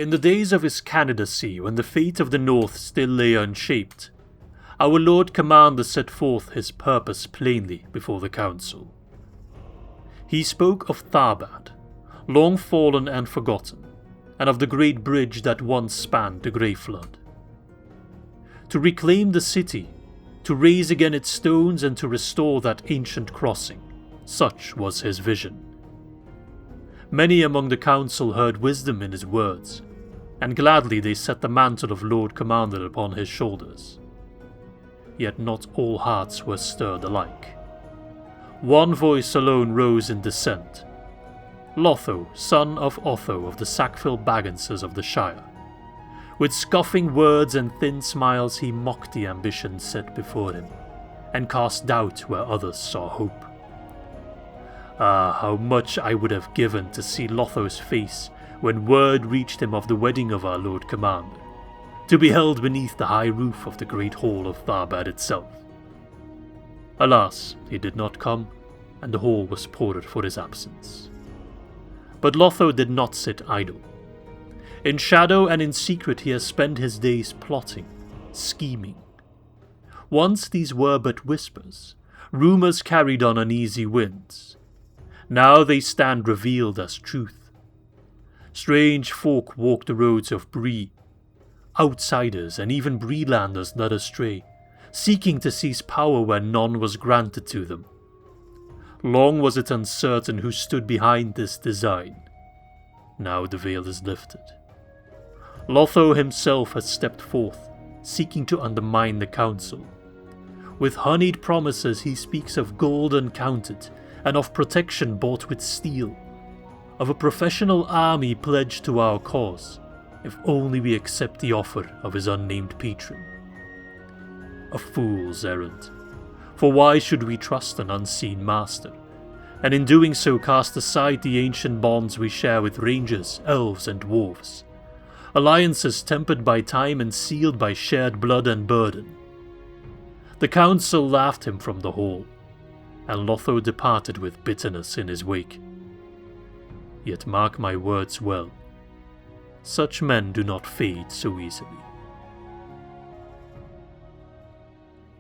In the days of his candidacy, when the fate of the North still lay unshaped, our Lord Commander set forth his purpose plainly before the Council. He spoke of Tharbad, long fallen and forgotten, and of the great bridge that once spanned the Greyflood. To reclaim the city, to raise again its stones and to restore that ancient crossing, such was his vision. Many among the Council heard wisdom in his words, and gladly they set the mantle of Lord Commander upon his shoulders. Yet not all hearts were stirred alike. One voice alone rose in dissent. Lotho, son of Otho of the Sackville Bagginses of the Shire. With scoffing words and thin smiles he mocked the ambition set before him, and cast doubt where others saw hope. Ah, how much I would have given to see Lotho's face when word reached him of the wedding of our Lord Commander, to be held beneath the high roof of the great hall of Tharbad itself. Alas, he did not come, and the hall was poorer for his absence. But Lotho did not sit idle. In shadow and in secret he has spent his days plotting, scheming. Once these were but whispers, rumours carried on uneasy winds. Now they stand revealed as truth. Strange folk walk the roads of Bree. Outsiders and even Breelanders led astray, seeking to seize power where none was granted to them. Long was it uncertain who stood behind this design. Now the veil is lifted. Lotho himself has stepped forth, seeking to undermine the Council. With honeyed promises he speaks of gold uncounted, and of protection bought with steel, of a professional army pledged to our cause, if only we accept the offer of his unnamed patron. A fool's errand, for why should we trust an unseen master, and in doing so cast aside the ancient bonds we share with rangers, elves and dwarves, alliances tempered by time and sealed by shared blood and burden. The Council laughed him from the hall, and Lotho departed with bitterness in his wake. Yet mark my words well, such men do not fade so easily.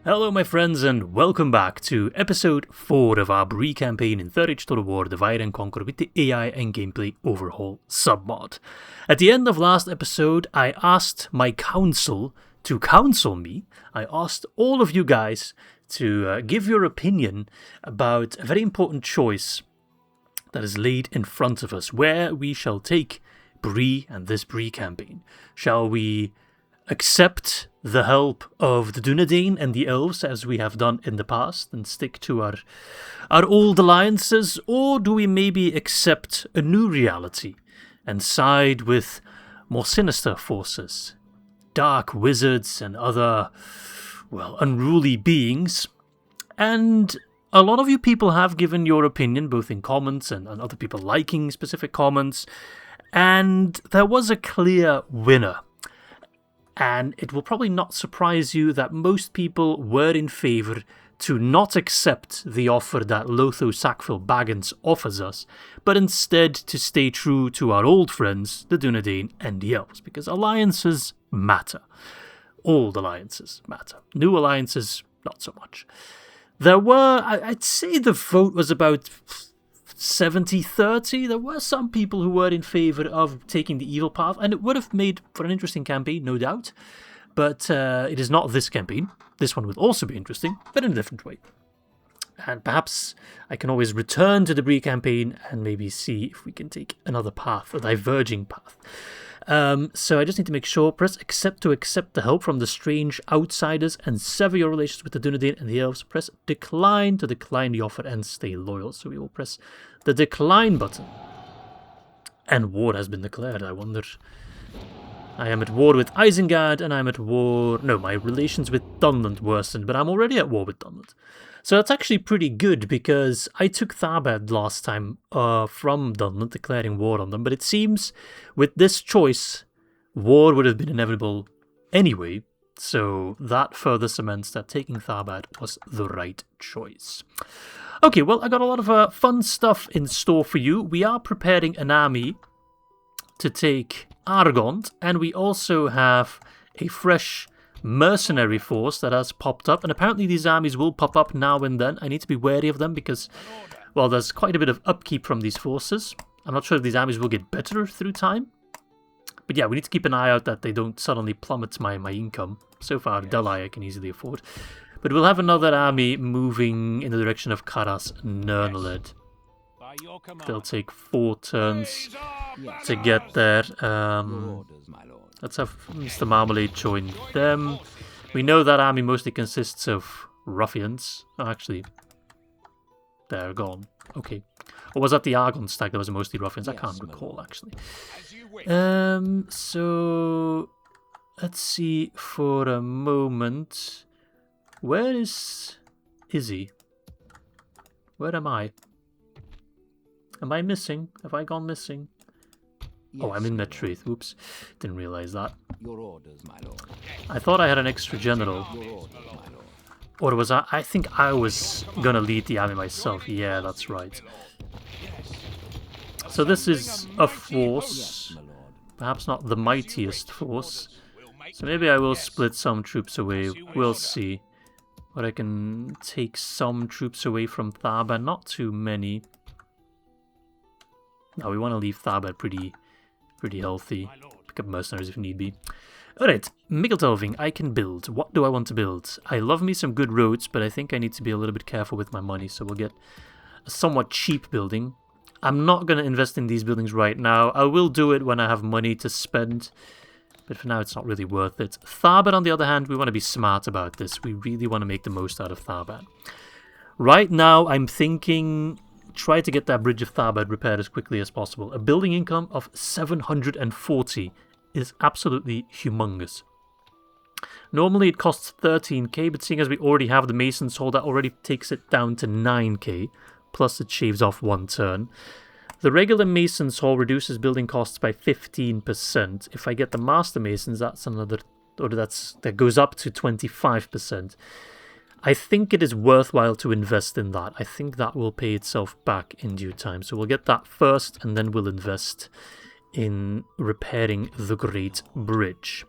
Hello my friends and welcome back to episode 4 of our Bree campaign in 3rd Age Total War Divide and Conquer with the AI and Gameplay Overhaul Submod. At the end of last episode I asked my council to counsel me. I asked all of you guys to give your opinion about a very important choice that is laid in front of us, where we shall take Bree and this Bree campaign. Shall we accept the help of the Dunedain and the elves as we have done in the past and stick to our old alliances, or do we maybe accept a new reality and side with more sinister forces, dark wizards and other, well, unruly beings? And a lot of you people have given your opinion, both in comments and other people liking specific comments, and there was a clear winner. And it will probably not surprise you that most people were in favour to not accept the offer that Lotho Sackville Baggins offers us, but instead to stay true to our old friends, the Dunedain and the Elves, because alliances matter. Old alliances matter. New alliances, not so much. There were, I'd say the vote was about 70-30. There were some people who were in favour of taking the evil path, and it would have made for an interesting campaign, no doubt. But it is not this campaign. This one will also be interesting, but in a different way. And perhaps I can always return to the Bree campaign and maybe see if we can take another path, a diverging path. So I just need to make sure, press accept to accept the help from the strange outsiders and sever your relations with the Dunedain and the elves. Press decline to decline the offer and stay loyal. So we will press the decline button. And war has been declared, I wonder. I am at war with Isengard and I'm at war... No, my relations with Dunland worsened, but I'm already at war with Dunland. So that's actually pretty good, because I took Tharbad last time from Dunland, declaring war on them, but it seems with this choice, war would have been inevitable anyway, so that further cements that taking Tharbad was the right choice. Okay, well, I got a lot of fun stuff in store for you. We are preparing an army to take Argond, and we also have a fresh mercenary force that has popped up, and apparently these armies will pop up now and then. I need to be wary of them because, well, there's quite a bit of upkeep from these forces. I'm not sure if these armies will get better through time. But yeah, we need to keep an eye out that they don't suddenly plummet my income. So far, Delhi I can easily afford. But we'll have another army moving in the direction of Caras, Nurneled. They'll take 4 turns to get there. Let's have Mr. Marmalade join them. We know that army mostly consists of ruffians. Oh, actually, they're gone. Okay. Or was that the Argond stack that was mostly ruffians? I can't recall, actually. So let's see for a moment. Where is Izzy? Where am I? Am I missing? Have I gone missing? Oh, I'm in Metrith. Oops. Didn't realize that. Your orders, my lord. I thought I had an extra general. Or was I think I was gonna lead the army myself. Yeah, that's right. So this is a force. Perhaps not the mightiest force. So maybe I will split some troops away. We'll see. But I can take some troops away from Tharbad. Not too many. No, we want to leave Tharbad pretty healthy. Pick up mercenaries if need be. Alright, Mikkeltoving, I can build. What do I want to build? I love me some good roads, but I think I need to be a little bit careful with my money, so we'll get a somewhat cheap building. I'm not going to invest in these buildings right now. I will do it when I have money to spend, but for now it's not really worth it. Tharbad, on the other hand, we want to be smart about this. We really want to make the most out of Tharbad. Right now, I'm thinking try to get that Bridge of Tharbad repaired as quickly as possible. A building income of 740 is absolutely humongous. Normally it costs 13k, but seeing as we already have the Mason's Hall, that already takes it down to 9k, plus it shaves off 1 turn. The regular Mason's Hall reduces building costs by 15%. If I get the Master Masons, that's another, or that goes up to 25%. I think it is worthwhile to invest in that. I think that will pay itself back in due time. So we'll get that first, and then we'll invest in repairing the Great Bridge.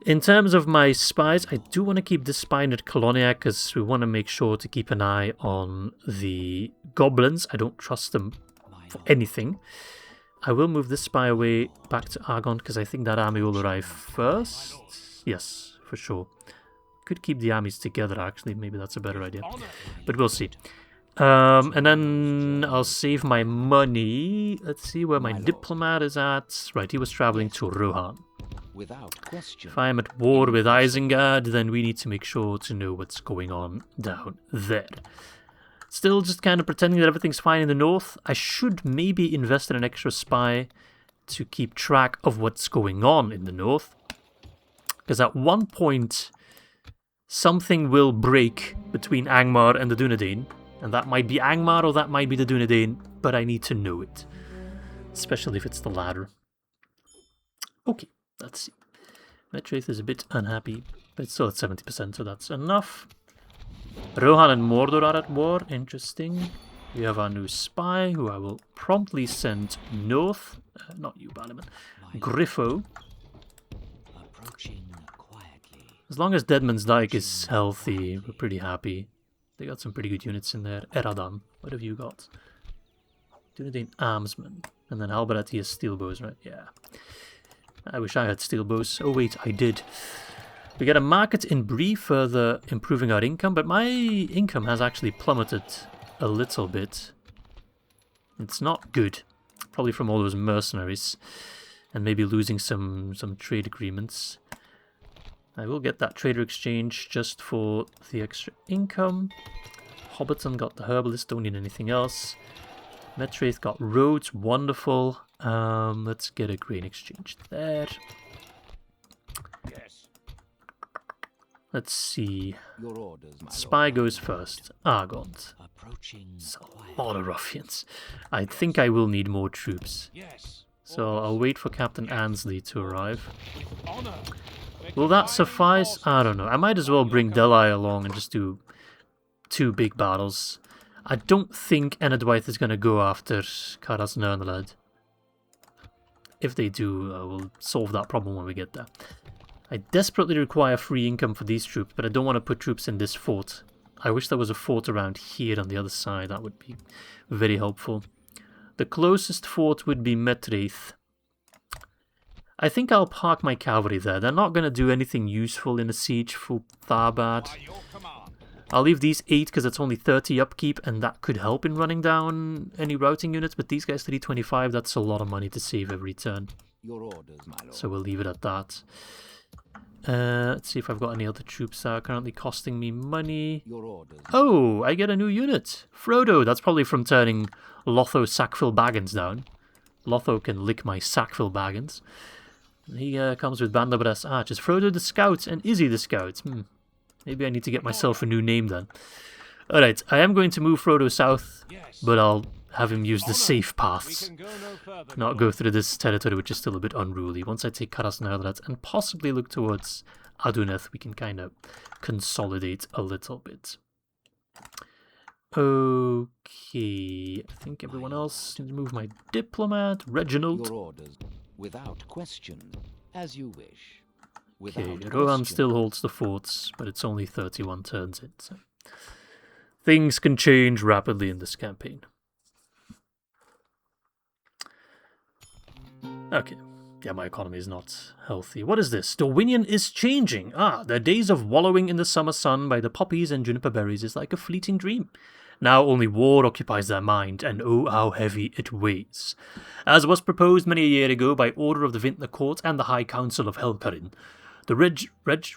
In terms of my spies, I do want to keep this spy at Colonia, because we want to make sure to keep an eye on the goblins. I don't trust them for anything. I will move this spy away back to Argond, because I think that army will arrive first. Yes, for sure. Could keep the armies together, actually. Maybe that's a better idea. But we'll see. And then I'll save my money. Let's see where my diplomat is at. Right, he was traveling to Rohan. Without question. If I am at war with Isengard, then we need to make sure to know what's going on down there. Still just kind of pretending that everything's fine in the north. I should maybe invest in an extra spy to keep track of what's going on in the north. Because at one point, something will break between Angmar and the Dunedain. And that might be Angmar or that might be the Dunedain, but I need to know it. Especially if it's the latter. Okay, let's see. Metrith is a bit unhappy, but it's still at 70%, so that's enough. Rohan and Mordor are at war, interesting. We have our new spy, who I will promptly send north. Not you, Ballyman. Griffo. As long as Deadman's Dyke is healthy, we're pretty happy. They got some pretty good units in there. Eradan, what have you got? Dunedain Armsman. And then Halbarati has steel bows, right? Yeah. I wish I had steel bows. Oh wait, I did. We get a market in Bree, further improving our income, but my income has actually plummeted a little bit. It's not good. Probably from all those mercenaries. And maybe losing some trade agreements. I will get that trader exchange just for the extra income. Hobbiton got the herbalist, don't need anything else. Metraith got roads, wonderful. Let's get a grain exchange there. Yes. Let's see. Your orders, my Spy goes first. Argond. Approaching. A lot of ruffians. I think I will need more troops. Yes. So I'll wait for Captain Ansley to arrive. Will that suffice? I don't know. I might as well bring Delhi along and just do 2 big battles. I don't think Enedwaith is going to go after Caras Nurneled. if they do, we'll solve that problem when we get there. I desperately require free income for these troops, but I don't want to put troops in this fort. I wish there was a fort around here on the other side. That would be very helpful. The closest fort would be Metraith. I think I'll park my cavalry there. They're not going to do anything useful in a siege for Tharbad. I'll leave these 8 because it's only 30 upkeep, and that could help in running down any routing units, but these guys 325, that's a lot of money to save every turn. Your orders, my lord. So we'll leave it at that. Let's see if I've got any other troops that are currently costing me money. Your orders. Oh, I get a new unit. Frodo, that's probably from turning Lotho Sackville Baggins down. Lotho can lick my Sackville Baggins. He comes with Bandabras Archers. Frodo the Scout and Izzy the Scout. Maybe I need to get myself a new name then. Alright, I am going to move Frodo south, but I'll have him use the safe paths. Not go through this territory, which is still a bit unruly. Once I take Caras and possibly look towards Aduneth, we can kind of consolidate a little bit. Okay, I think everyone else needs to move my diplomat, Reginald. Your orders, without question, as you wish. Okay, Rohan still holds the forts, but it's only 31 turns in, so things can change rapidly in this campaign. Okay, yeah, my economy is not healthy. What is this? Dorwinion is changing. Their days of wallowing in the summer sun by the poppies and juniper berries is like a fleeting dream. Now only war occupies their mind, and oh how heavy it weighs. As was proposed many a year ago by order of the Vintner Court and the High Council of Helcarin, the Regentment's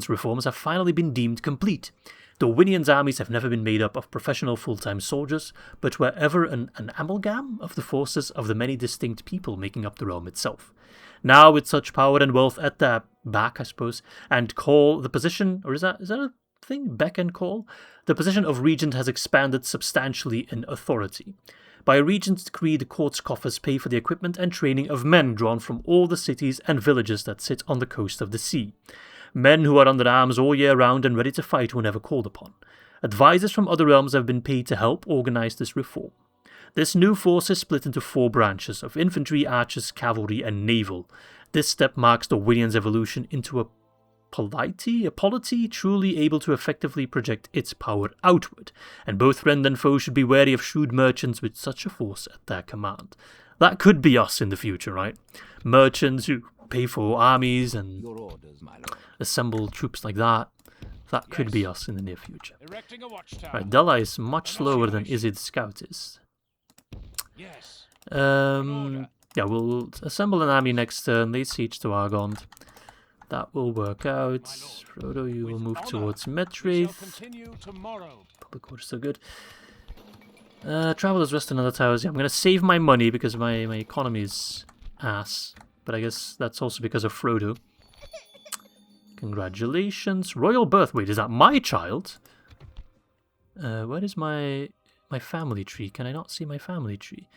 reforms have finally been deemed complete. Dorwinian's armies have never been made up of professional full-time soldiers, but were ever an amalgam of the forces of the many distinct people making up the realm itself. Now, with such power and wealth at their back, I suppose, and call, the position, or is that a thing? Beck and call? The position of regent has expanded substantially in authority. By a regent's decree, the court's coffers pay for the equipment and training of men drawn from all the cities and villages that sit on the coast of the sea. Men who are under arms all year round and ready to fight whenever called upon. Advisors from other realms have been paid to help organize this reform. This new force is split into 4 branches of infantry, archers, cavalry, and naval. This step marks Dorwinian's evolution into a polity truly able to effectively project its power outward, and both friend and foe should be wary of shrewd merchants with such a force at their command. That could be us in the future, right? Merchants who pay for armies and assemble troops like that. That could be us in the near future. Right, Della is much slower than Izzy the Scout is. Yeah, we'll assemble an army next turn, lay siege to Argond. That will work out. Frodo, you will move towards Metraith. Public order still good. Travelers rest in other towers. Yeah, I'm going to save my money because my economy is ass. But I guess that's also because of Frodo. Congratulations. Royal birth. Wait, is that my child? Where is my family tree? Can I not see my family tree?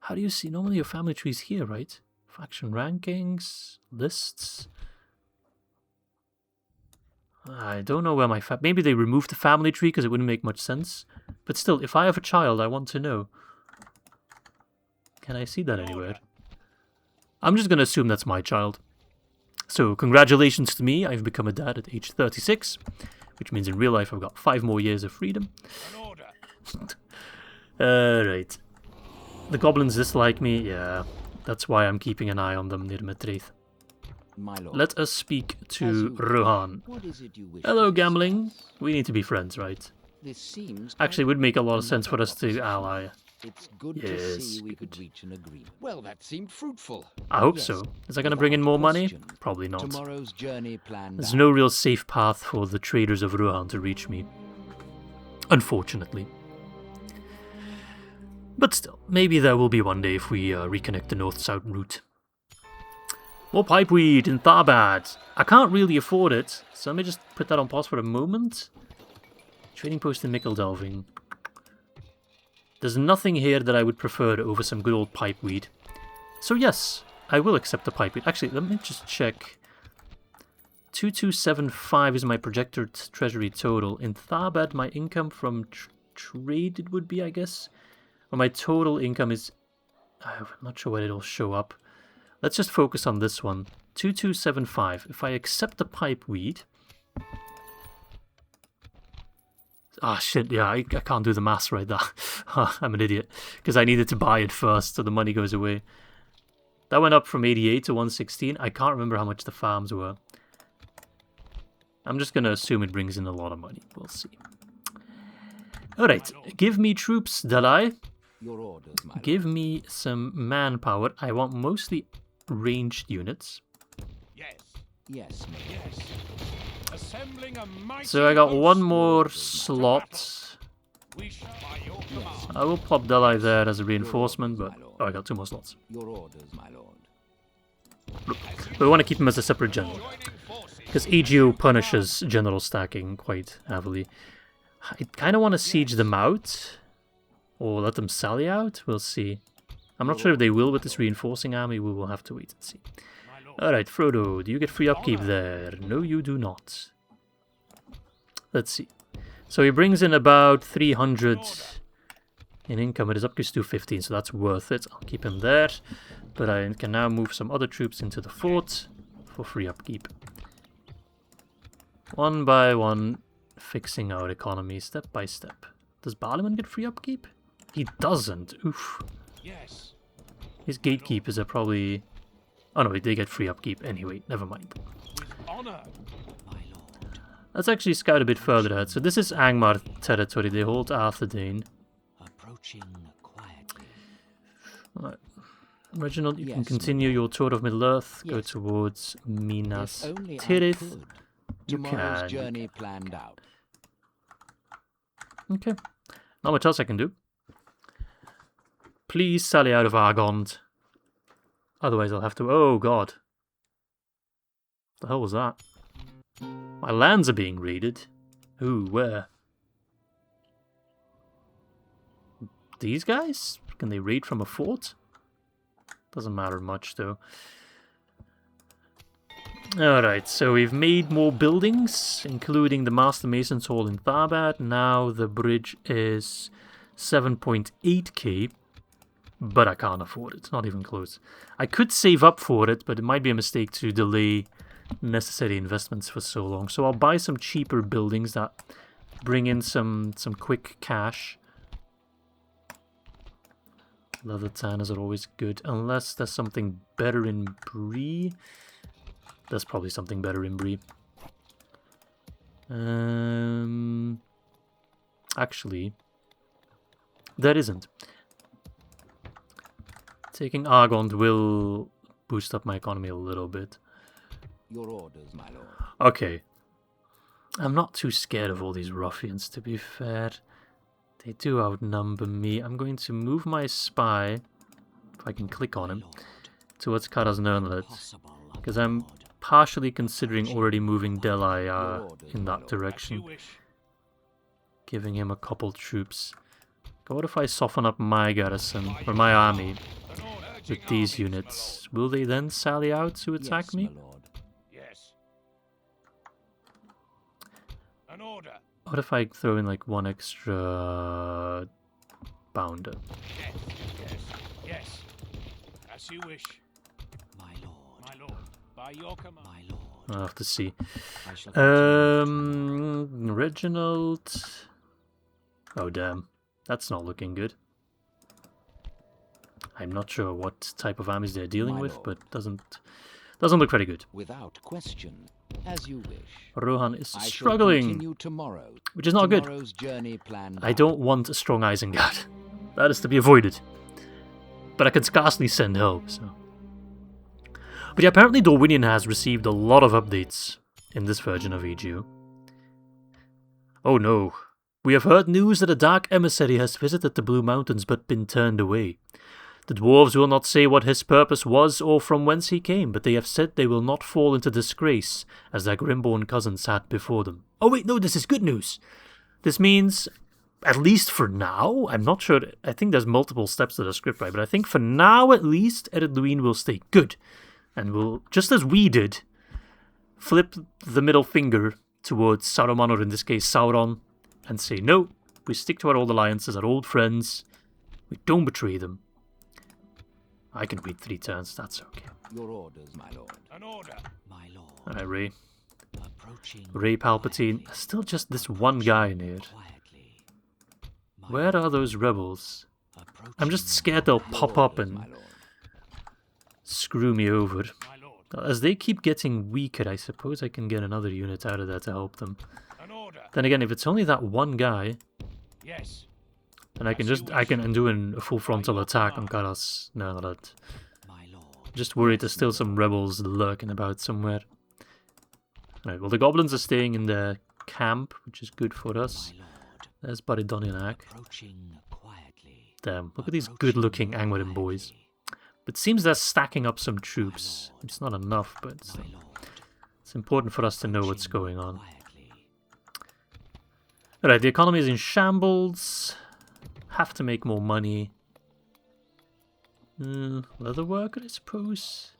How do you see? Normally your family tree is here, right? Faction rankings, lists. I don't know where my maybe they removed the family tree because it wouldn't make much sense. But still, if I have a child, I want to know. Can I see that anywhere? I'm just going to assume that's my child. So, congratulations to me. I've become a dad at age 36, which means in real life I've got 5 more years of freedom. Right. The goblins dislike me, yeah. That's why I'm keeping an eye on them near Metraith. Let us speak to Rohan. Hello, Gambling. We need to be friends, right? Actually, it would make a lot of sense for us to ally. It's good to see we could reach an agreement. Well, that seemed fruitful. I hope so. Is that going to bring in more money? Probably not. Tomorrow's journey planned. There's no real safe path for the traders of Rohan to reach me. Unfortunately. But still, maybe there will be one day if we reconnect the north-south route. More pipeweed in Tharbad. I can't really afford it, so let me just put that on pause for a moment. Trading post in Mickeldelving. There's nothing here that I would prefer over some good old pipeweed. So yes, I will accept the pipeweed. Actually, let me just check. 2275 is my projected treasury total. In Tharbad, my income from trade it would be, I guess. Well, my total income is I'm not sure when it'll show up. Let's just focus on this one. 2275. If I accept the pipe weed... Ah, shit, yeah, I can't do the maths right there. I'm an idiot. Because I needed to buy it first, so the money goes away. That went up from 88 to 116. I can't remember how much the farms were. I'm just going to assume it brings in a lot of money. We'll see. Alright, give me troops, Dalai. Your orders, my Give me some manpower. I want mostly ranged units. Yes. Yes, yes. Assembling a mighty So I got host. one more slot. We shall by your command. I will pop Dalai there as a reinforcement, but... Oh, I got 2 more slots. Your orders, my lord. But we want to keep him as a separate general. Because AGO punishes general stacking quite heavily. I kind of want to siege them out. Or let them sally out. We'll see. I'm not sure if they will with this reinforcing army. We will have to wait and see. Alright, Frodo, do you get free upkeep there? No, you do not. Let's see. So he brings in about 300 in income. It is upgrades to 15, so that's worth it. I'll keep him there. But I can now move some other troops into the fort for free upkeep. One by one, fixing our economy step by step. Does Barliman get free upkeep? He doesn't. Oof. Yes. His gatekeepers are probably... Oh no, they get free upkeep anyway. Never mind. With honor, my lord. Let's actually scout a bit further ahead. So this is Angmar territory. They hold Arthedain. Approaching quietly. Right. Reginald, you can continue your tour of Middle-earth. Go towards Minas If only I Tirith. could. You Tomorrow's can. journey planned out. Okay. Not much else I can do. Please sally out of Argond. Otherwise I'll have to... Oh, God. The hell was that? My lands are being raided. Ooh, where? These guys? Can they raid from a fort? Doesn't matter much, though. Alright, so we've made more buildings, including the Master Mason's Hall in Tharbad. Now the bridge is 7.8k, but I can't afford it. Not even close. I could save up for it, but it might be a mistake to delay necessary investments for so long. So I'll buy some cheaper buildings that bring in some quick cash. Leather tanners are always good, unless there's something better in Bree. There's probably something better in Bree. Actually, there isn't. Taking Argond will boost up my economy a little bit. Your orders, my lord. Okay. I'm not too scared of all these ruffians, to be fair. They do outnumber me. I'm going to move my spy, if I can click on him, towards Caras Nurneled, because I'm partially considering already moving Delhi in that direction. Giving him a couple troops. What if I soften up my garrison, or my army, with these units? Will they then sally out to attack me? Yes. An order. What if I throw in like one extra bounder? Yes, yes, yes. As you wish. My lord. My lord. By your command. My lord. I'll have to see. I shall Reginald. Oh damn, that's not looking good. I'm not sure what type of armies they're dealing with, but doesn't look very good. Without question, as you wish. Rohan is I shall struggling, continue tomorrow. which is not good. Tomorrow's journey planned I out. don't want a strong Isengard. That is to be avoided. But I can scarcely send help, so... But yeah, apparently Dorwinion has received a lot of updates in this version of AGO. Oh no. We have heard news that a dark emissary has visited the Blue Mountains but been turned away. The dwarves will not say what his purpose was or from whence he came, but they have said they will not fall into disgrace as their Grimborn cousins had before them. Oh wait, no, this is good news. This means, at least for now, I'm not sure, I think there's multiple steps to the script, right? But I think for now, at least, Ered Luin will stay good. And will, just as we did, flip the middle finger towards Saruman, or in this case Sauron, and say, no, we stick to our old alliances, our old friends, we don't betray them. I can wait 3 turns, that's okay. Your orders, my lord. An order. My lord. Alright, Ray. Approaching Ray Palpatine. Still just this one guy in here. Where are those rebels? I'm just scared they'll pop up and screw me over. As they keep getting weaker, I suppose I can get another unit out of there to help them. Then again, if it's only that one guy, yes, then I can do a full frontal attack on Caras. Nurneled. Just worried there's still some rebels lurking about somewhere. Right, well the goblins are staying in their camp, which is good for us. There's Baridonianak. Damn, look at these good-looking Angmarin boys. But seems they're stacking up some troops. It's not enough, but it's important for us to know what's going on. Alright, the economy is in shambles. Have to make more money. Leather worker, I suppose.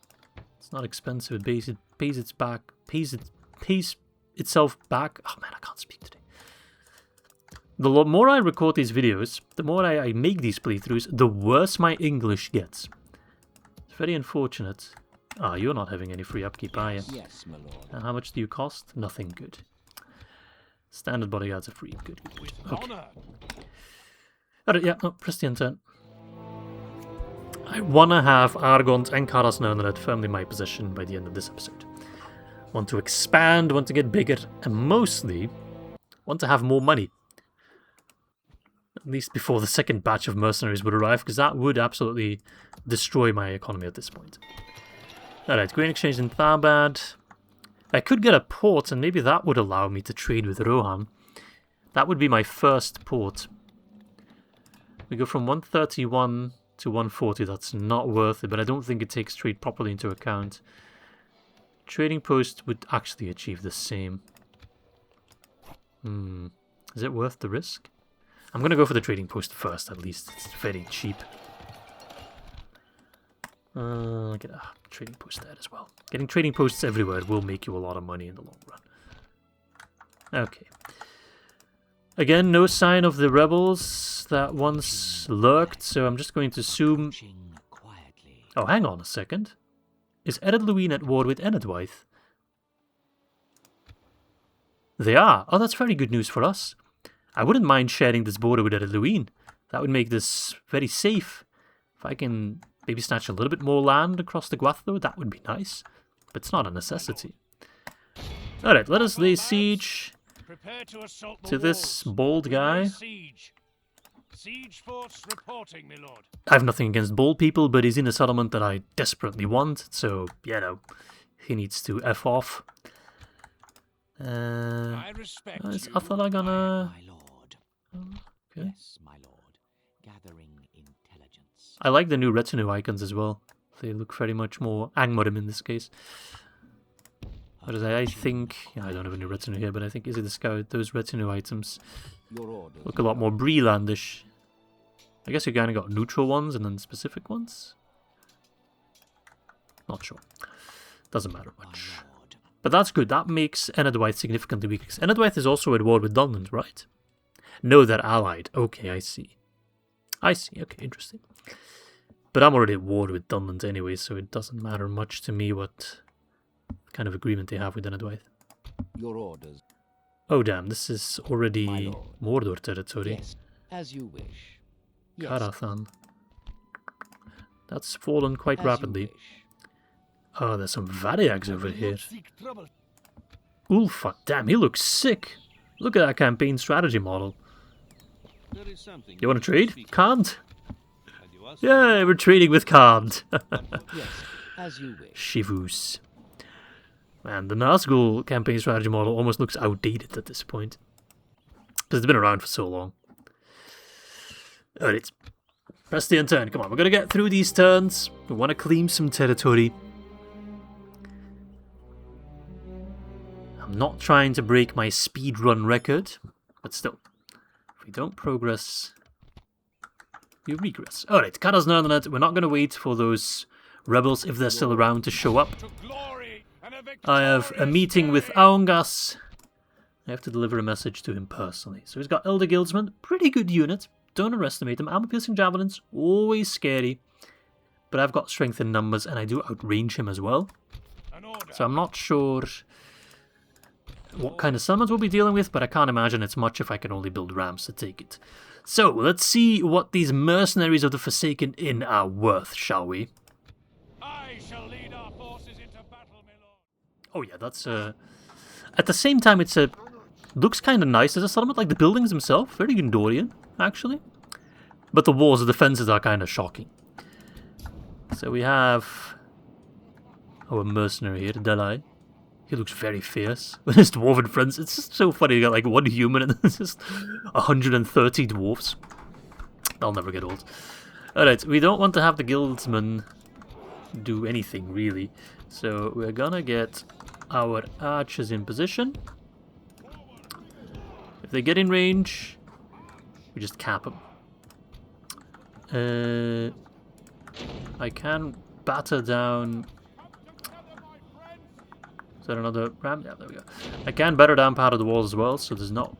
It's not expensive. It pays itself back. Oh man, I can't speak today. The more I record these videos, the more I make these playthroughs, the worse my English gets. It's very unfortunate. Ah, you're not having any free upkeep, are you? Yes, my lord. And how much do you cost? Nothing good. Standard bodyguards are free. Good. Okay. Alright, yeah, no, press the turn. I wanna have Argond and Caras Nurneled firmly in my possession by the end of this episode. Want to expand, want to get bigger, and mostly want to have more money. At least before the second batch of mercenaries would arrive, because that would absolutely destroy my economy at this point. Alright, grain exchange in Tharbad. I could get a port, and maybe that would allow me to trade with Rohan. That would be my first port. We go from 131 to 140, that's not worth it, but I don't think it takes trade properly into account. Trading post would actually achieve the same. Is it worth the risk? I'm going to go for the trading post first, at least. It's very cheap. Get a trading post there as well. Getting trading posts everywhere will make you a lot of money in the long run. Okay. Again, no sign of the rebels that once lurked, so I'm just going to assume... Oh, hang on a second. Is Ered Luin at war with Enedwaith? They are. Oh, that's very good news for us. I wouldn't mind sharing this border with Ered Luin. That would make this very safe. If I can maybe snatch a little bit more land across the Gwath, though, that would be nice. But it's not a necessity. Alright, let us lay siege to this bold guy. Siege force reporting, my lord. I have nothing against bold people, but he's in a settlement that I desperately want, so, you know, he needs to F off. I respect is you, Athala gonna... my lord. Okay. Yes, my lord. Gathering intelligence. I like the new retinue icons as well. They look very much more Angmarim in this case. Whereas I think... I don't have a new retinue here, but I think Izzy the Scout, those retinue items look a lot more Breelandish. I guess you kind of got neutral ones and then specific ones? Not sure. Doesn't matter much. But that's good. That makes Enedwaith significantly weaker. Enedwaith is also at war with Dunland, right? No, they're allied. Okay, I see. I see. Okay, interesting. But I'm already at war with Dunland anyway, so it doesn't matter much to me what kind of agreement they have with Enedwaith. Your orders. Oh damn, this is already Mordor territory. Yes, as you wish. Yes. Karathan. That's fallen quite rapidly. Oh, there's some Variags over here. Ulfa, damn, he looks sick. Look at that campaign strategy model. You want to trade? Can't. Yeah, we're trading with Can't. Yes, as you wish. Shivus. Man, the Nazgul campaign strategy model almost looks outdated at this point. Because it's been around for so long. Alright. Press the turn. Come on, we're going to get through these turns. We want to claim some territory. I'm not trying to break my speedrun record, but still. If we don't progress, we regress. Alright, Caras Nurneled. We're not going to wait for those rebels, if they're still around, to show up. I have a meeting with Aongas. I have to deliver a message to him personally. So he's got Elder Guildsman, pretty good unit. Don't underestimate them. Armor-piercing javelins, always scary. But but I've got strength in numbers, and I do outrange him as well. So I'm not sure what kind of summons we'll be dealing with, but I can't imagine it's much if I can only build rams to take it. So, let's see what these mercenaries of the Forsaken Inn are worth, shall we? I shall lead our forces into battle, my lord. Oh yeah, that's at the same time, it's a... looks kind of nice as a settlement, like the buildings themselves. Very Gondorian, actually. But the walls, the defenses are kind of shocking. So we have our mercenary here, Delay. He looks very fierce with his dwarven friends. It's just so funny. You got like one human and there's just 130 dwarves. They'll never get old. Alright, we don't want to have the guildsmen do anything, really. So we're gonna get our archers in position. If they get in range, we just cap them. I can batter down... Is that another ram? Yeah, there we go. I can batter down part of the walls as well, so there's not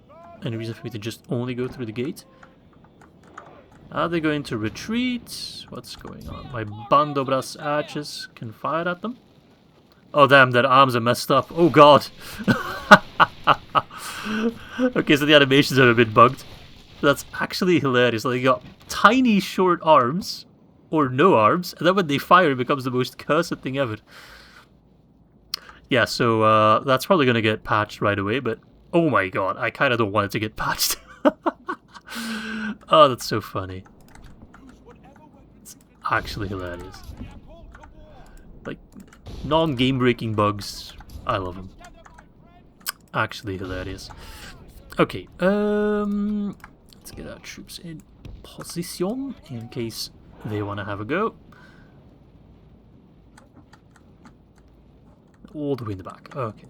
any reason for me to just only go through the gate. Are they going to retreat? What's going on? My Bandobras archers can fire at them. Oh damn, their arms are messed up. Oh god. Okay, so the animations are a bit bugged. That's actually hilarious. Like, they got tiny short arms, or no arms, and then when they fire it becomes the most cursed thing ever. Yeah, so that's probably going to get patched right away, but oh my god, I kind of don't want it to get patched. Oh, that's so funny. It's actually hilarious. Like, non-game breaking bugs, I love them. Actually hilarious. Okay, let's get our troops in position in case they want to have a go. All the way in the back. Okay.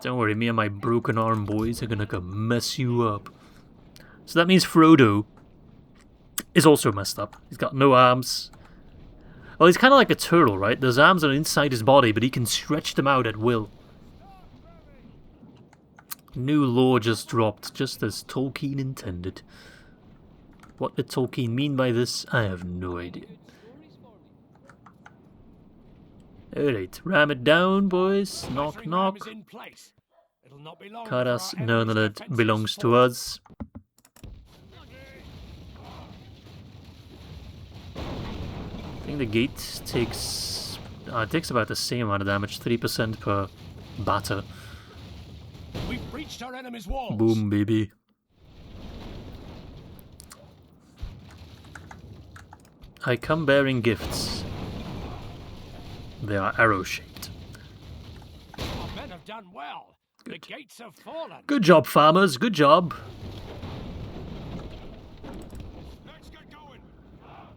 Don't worry, me and my broken arm boys are gonna come mess you up. So that means Frodo is also messed up. He's got no arms. Well, he's kind of like a turtle, right? Those arms are inside his body, but he can stretch them out at will. New law just dropped, just as Tolkien intended. What did Tolkien mean by this? I have no idea. Alright, ram it down, boys. Knock, knock. Caras, Nurneled belongs to us. I think the gate takes... it takes about the same amount of damage, 3% per batter. We've breached our enemy's walls. Boom, baby. I come bearing gifts. They are arrow-shaped. Our men have done well. Good. The gates have fallen. Good job, farmers. Good job. Let's get going.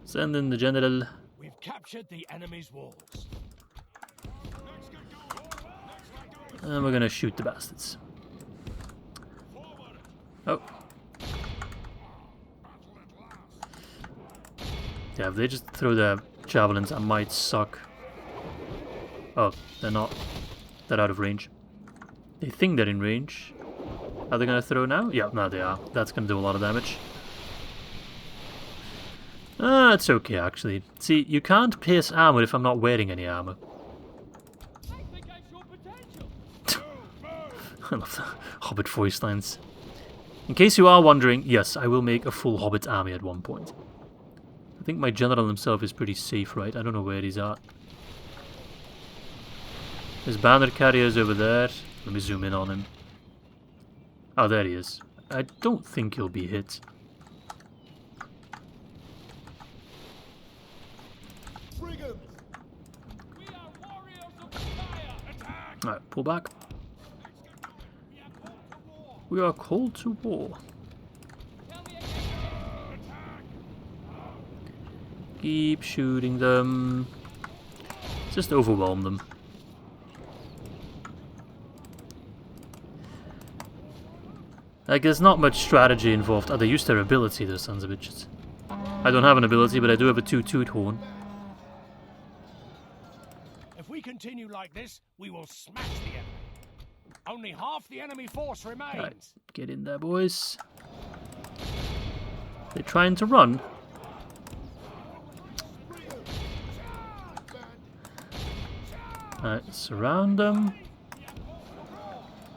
Send in the general. We've captured the enemy's walls. Let's get going. And we're gonna shoot the bastards. Oh. Yeah, if they just throw their javelins, I might suck. Oh, they're not. They're out of range. They think they're in range. Are they gonna throw now? Yeah, no, they are. That's gonna do a lot of damage. It's okay, actually. See, you can't pierce armor if I'm not wearing any armor. I think I show potential. I love the Hobbit voice lines. In case you are wondering, yes, I will make a full Hobbit army at one point. I think my general himself is pretty safe, right? I don't know where he's at. His banner carrier's over there. Let me zoom in on him. Oh, there he is. I don't think he'll be hit. Alright, pull back. We are called to war. Keep shooting them. Just overwhelm them. Like, there's not much strategy involved. Oh, they used their ability, those sons of bitches. I don't have an ability, but I do have a 2-toot horn. If we continue like this, we will smash the enemy. Only half the enemy force remains. Right, get in there, boys. They're trying to run. Alright, surround them.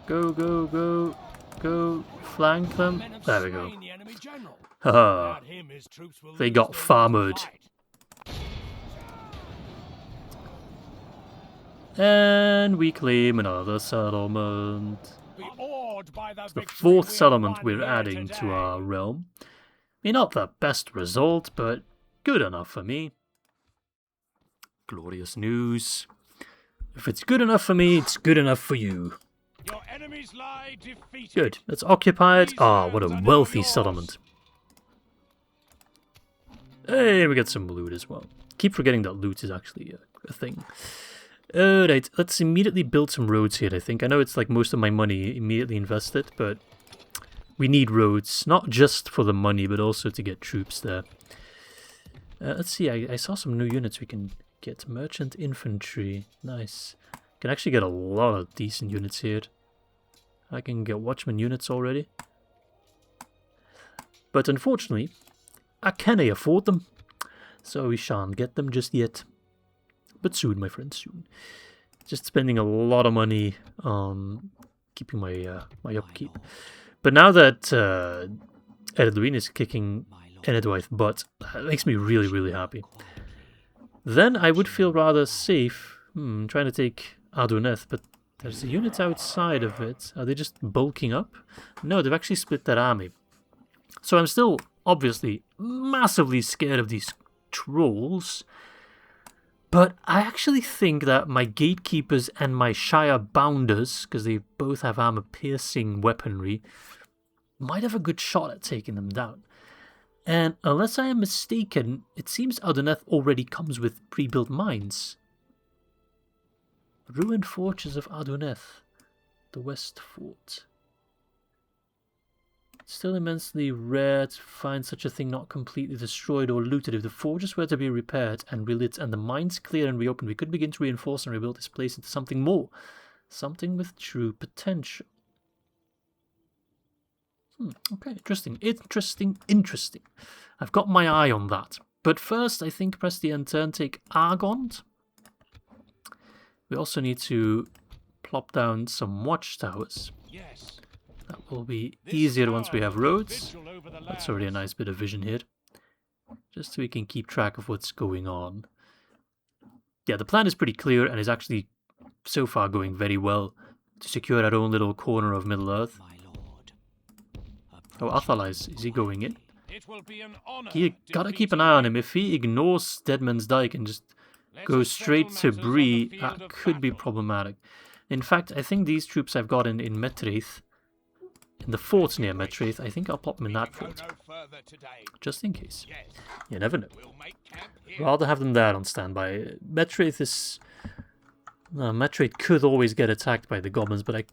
Go, go, go, go, flank them. There we go. Haha. They got farmered. And we claim another settlement. It's the 4th settlement we're adding to our realm. I mean, not the best result, but good enough for me. Glorious news. If it's good enough for me, it's good enough for you. Good. Let's occupy it. Ah, what a wealthy settlement. Hey, we get some loot as well. Keep forgetting that loot is actually a thing. Alright, let's immediately build some roads here, I think. I know it's like most of my money immediately invested, but we need roads. Not just for the money, but also to get troops there. Let's see, I saw some new units we can get. Merchant infantry. Nice. Can actually get a lot of decent units here. I can get watchman units already. But unfortunately, I can't afford them. So we shan't get them just yet. But soon, my friends, soon. Just spending a lot of money on keeping my my upkeep. But now that Edwin is kicking Enedwyth butt, that makes me really, really happy. Then I would feel rather safe trying to take Adoneth, but there's units outside of it. Are they just bulking up? No, they've actually split their army. So I'm still, obviously, massively scared of these trolls. But I actually think that my gatekeepers and my Shire bounders, because they both have armor-piercing weaponry, might have a good shot at taking them down. And unless I am mistaken, it seems Adoneth already comes with pre-built mines. Ruined Fortress of Adoneth, the West Fort. Still immensely rare to find such a thing not completely destroyed or looted. If the fortress were to be repaired and relit and the mines cleared and reopened, we could begin to reinforce and rebuild this place into something more. Something with true potential. Okay, interesting. I've got my eye on that. But first, I think press the end turn, take Argond. We also need to plop down some watchtowers. Yes. That will be easier once we have roads. That's already a nice bit of vision here. Just so we can keep track of what's going on. Yeah, the plan is pretty clear and is actually so far going very well to secure our own little corner of Middle-earth. Oh, Athaliah, is he going in? You gotta keep an eye on him. If he ignores Deadman's Dyke and just goes straight to Bree, that could be problematic. In fact, I think these troops I've got in Metraith, in the fort near Metraith, I think I'll pop them in that fort. Just in case. You never know. Rather have them there on standby. Metraith is... Metraith could always get attacked by the goblins, but I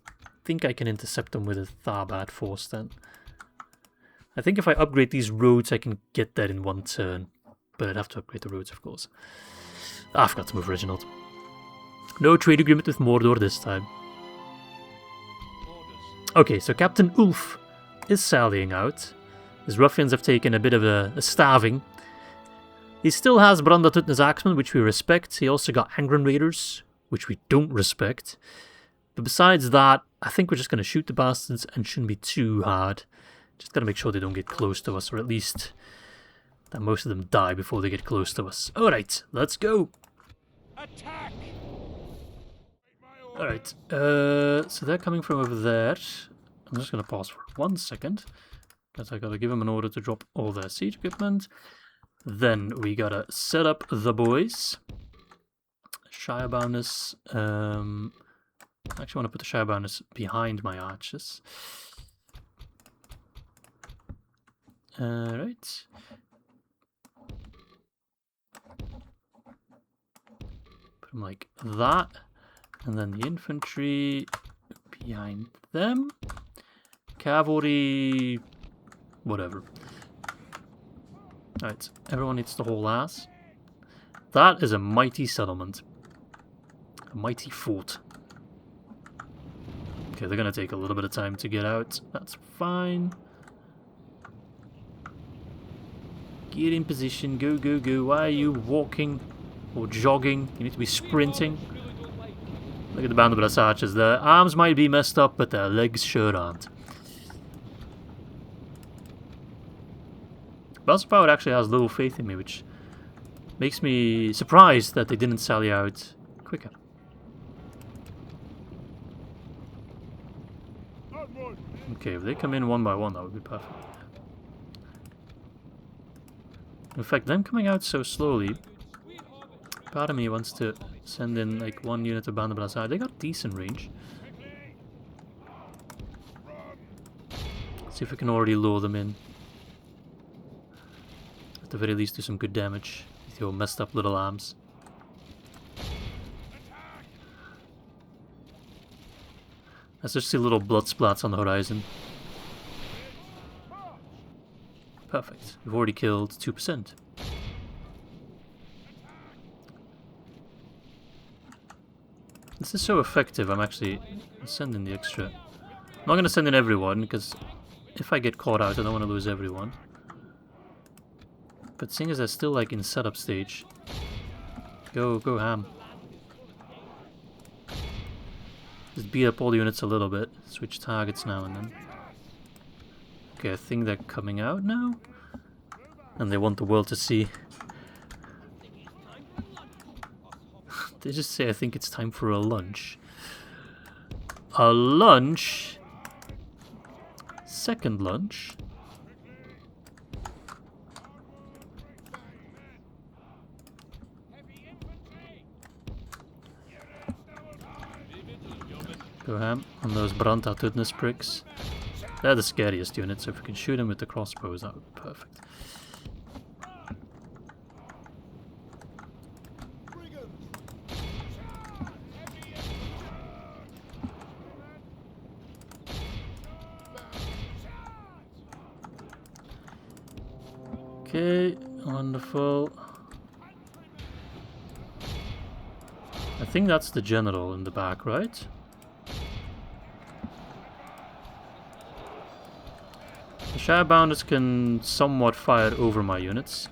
think I can intercept them with a Tharbad force then. I think if I upgrade these roads, I can get there in one turn. But I'd have to upgrade the roads, of course. I forgot to move Reginald. No trade agreement with Mordor this time. Okay, so Captain Ulf is sallying out. His ruffians have taken a bit of a starving. He still has Brandatutna's Axemen, which we respect. He also got Angren Raiders, which we don't respect. But besides that, I think we're just going to shoot the bastards and shouldn't be too hard. Just got to make sure they don't get close to us, or at least that most of them die before they get close to us. Alright, let's go! Attack! Alright, so they're coming from over there. I'm just going to pause for 1 second, because I got to give them an order to drop all their siege equipment. Then we got to set up the boys. Shire Bounders. I actually want to put the Shire Bounders behind my archers. Alright. Put them like that. And then the infantry behind them. Cavalry... whatever. Alright, everyone needs to haul ass. That is a mighty settlement. A mighty fort. Okay, they're going to take a little bit of time to get out. That's fine. Get in position. Go, go, go. Why are you walking or jogging? You need to be sprinting. Look at the band of Brassarches. Their arms might be messed up, but their legs sure aren't. Power actually has little faith in me, which makes me surprised that they didn't sally out quicker. Okay, if they come in one by one, that would be perfect. In fact, them coming out so slowly, part of me wants to send in like one unit of Band of Brassard. They got decent range. See if we can already lure them in. At the very least do some good damage with your messed up little arms. Let's just see little blood splats on the horizon. Perfect. We've already killed 2%. This is so effective, I'm actually sending the extra. I'm not going to send in everyone, because if I get caught out, I don't want to lose everyone. But seeing as they're still like in setup stage, go ham. Just beat up all the units a little bit, switch targets now and then. Okay, I think they're coming out now. And they want the world to see. They just say, I think it's time for a lunch. A lunch? Second lunch? Go ham on those Brandhautudness pricks. They're the scariest units, so if we can shoot them with the crossbows, that would be perfect. Okay, wonderful. I think that's the general in the back, right? The Shadowbounders can somewhat fire over my units.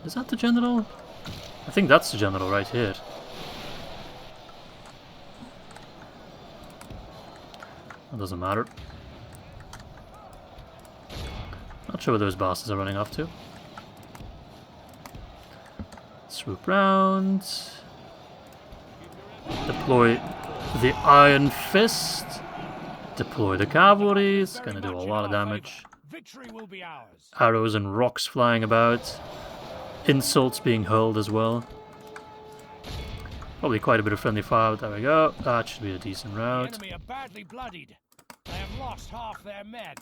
Is that the general? I think that's the general right here. That doesn't matter. Not sure where those bastards are running off to. Swoop round. Deploy the Iron Fist. Deploy the cavalry. It's gonna do a lot of damage. Victory will be ours. Arrows and rocks flying about. Insults being hurled as well. Probably quite a bit of friendly fire. There we go. That should be a decent The route. enemy are badly bloodied. They have lost half their men.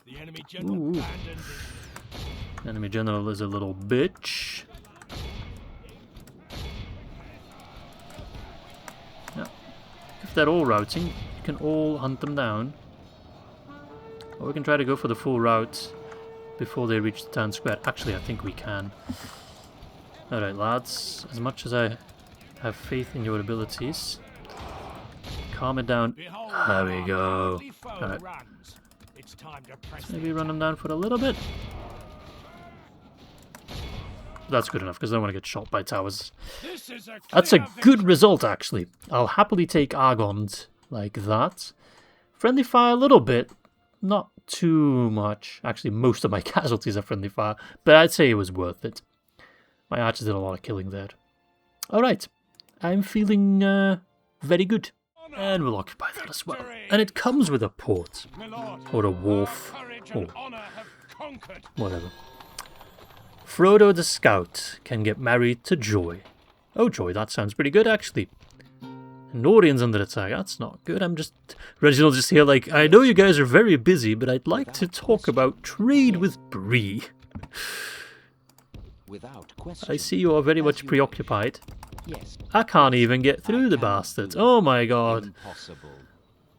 The enemy general Ooh. abandoned it. Enemy general is a little bitch. Yeah. If they're all routing, you can all hunt them down. Or we can try to go for the full route before they reach the town square. Actually, I think we can. Alright, lads. As much as I have faith in your abilities, calm it down. There we go. Alright. It's time to press. Maybe run them down for a little bit. That's good enough, because I don't want to get shot by towers. That's a good result, actually. I'll happily take Argond like that. Friendly fire a little bit. Not too much. Actually, most of my casualties are friendly fire, but I'd say it was worth it. My archers did a lot of killing there. Alright. I'm feeling very good. And we'll occupy that as well. And it comes with a port. Or a wharf. Or whatever. Frodo the Scout can get married to Joy. Oh, Joy, that sounds pretty good, actually. Norian's under attack. That's not good. I'm just... Reginald just here like, I know you guys are very busy, but I'd like to talk about trade with Bree. Without question. I see you are very much preoccupied. Yes. I can't even get through the bastards. Oh my god. Impossible.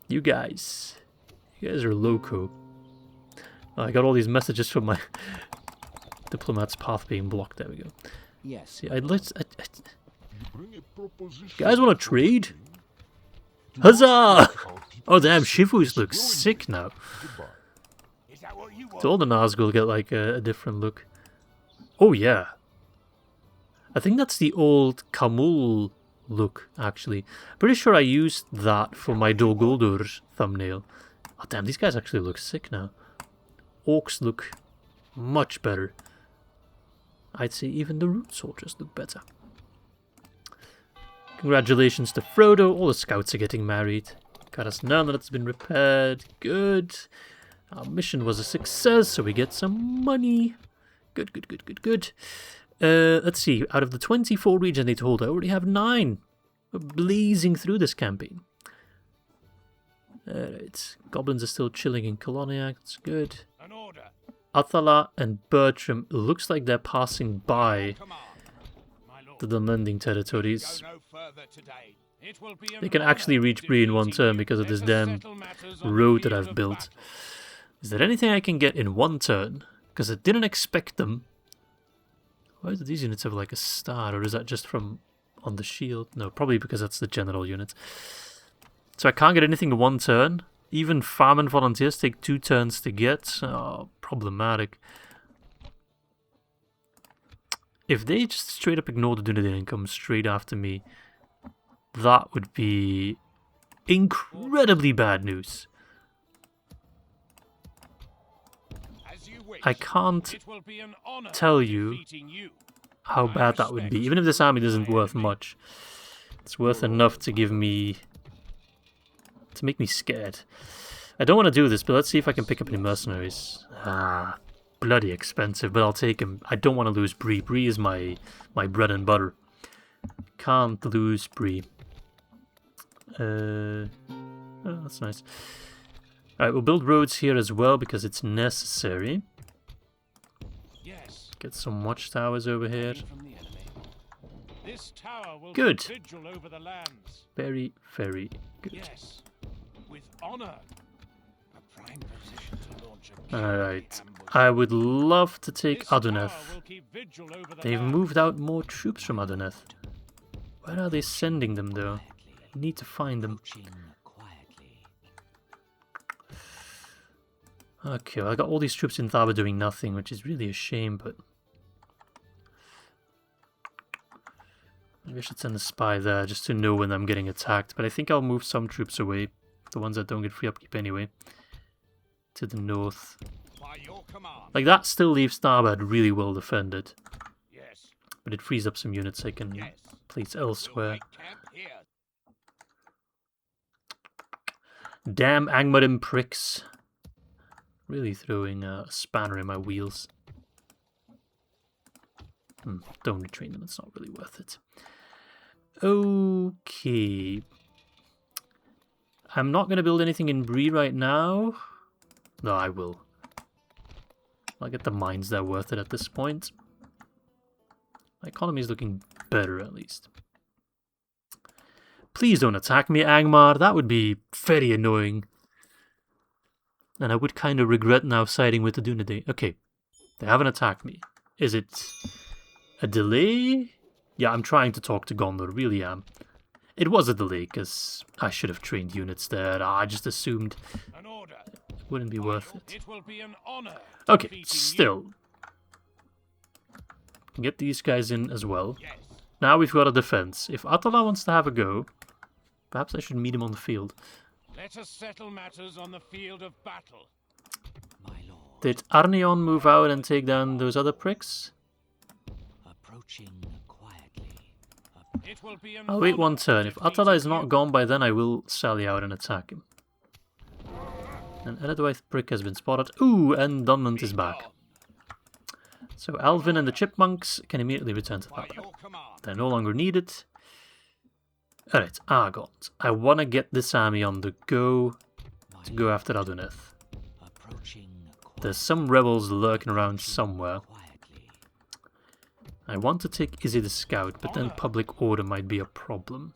You guys are loco. Oh, I got all these messages from my diplomat's path being blocked. There we go. Yes. See, you guys want to trade? Huzzah! Oh damn, Shivus looks sick now. So all the Nazgul get like a different look. Oh yeah. I think that's the old Kamul look, actually. Pretty sure I used that for my Dol Guldur thumbnail. Oh damn, these guys actually look sick now. Orcs look much better. I'd say even the root soldiers look better. Congratulations to Frodo, all the scouts are getting married. Caras Nurneled has been repaired, good. Our mission was a success, so we get some money. Good, good, good, good, good. Let's see, out of the 24 regions they told, I already have 9. We're blazing through this campaign. Alright, goblins are still chilling in Coloniac, that's good. An order. Athala and Bertram, looks like they're passing by My lord. the demanding territories. Go no further today. It will be They an can actually honor reach Bree in one defeating turn you. because of Let this us damn settle matters on the road that field I've of built. battle. Is there anything I can get in one turn? Because I didn't expect them. Why do these units have like a star, or is that just from on the shield? No, probably because that's the general unit. So I can't get anything in one turn. Even farm volunteers take 2 turns to get. Oh, problematic. If they just straight up ignore the Dunedain and come straight after me, that would be incredibly bad news. As you wish. I can't It will be an honor tell you defeating you. how I bad that would be. respect Even if this army isn't my worth enemy. much, it's worth enough to give me... to make me scared. I don't want to do this, but let's see if I can pick up any mercenaries. Ah, bloody expensive, but I'll take him. I don't want to lose Bree. Bree is my bread and butter. Can't lose Bree. Oh, that's nice. Alright, we'll build roads here as well because it's necessary. Yes. Get some watchtowers over here. From the enemy. This tower will Good. keep vigil over the lands. Very, very good. Yes. With honor. A prime position to launch a kingly Alright, ambush. I would love to take This tower Adoneth. will keep vigil over the They've lands. moved out more troops from Adoneth. Where are they sending them though? I need to find them. Okay, well, I got all these troops in Tharbad doing nothing, which is really a shame, but... maybe I should send a spy there just to know when I'm getting attacked, but I think I'll move some troops away. The ones that don't get free upkeep anyway. To the north. By your command. Like, that still leaves Tharbad really well defended. Yes. But it frees up some units I can Yes. place We'll elsewhere. make camp here. Damn Angmarim pricks. Really throwing a spanner in my wheels. Don't retrain them, it's not really worth it. Okay. I'm not going to build anything in Bree right now. No, I will. I'll get the mines that are worth it at this point. My economy is looking better at least. Please don't attack me, Angmar. That would be very annoying. And I would kind of regret now siding with the Dunedain. Okay, they haven't attacked me. Is it a delay? Yeah, I'm trying to talk to Gondor, really am. It was a delay, because I should have trained units there. I just assumed An order. it wouldn't be worth it. It will be an honor. Okay, defeating still. Get these guys in as well. You. Yes. Now we've got a defense. If Atala wants to have a go, perhaps I should meet him on the field. Let us settle matters on the field of battle. My lord. Did Arneon move out and take down those other pricks? Approaching quietly. It will be an I'll wait honor one turn. If defeating Atala is not you. gone by then, I will sally out and attack him. And Edwith Prick has been spotted. Ooh, and Dunmont is back. So Alvin and the Chipmunks can immediately return to By Tharbad. your command. They're no longer needed. Alright, Argond. I want to get this army on the go to go after Adoneth. Approaching There's some rebels lurking around somewhere. quietly. I want to take Izzy the Scout, but then public order might be a problem.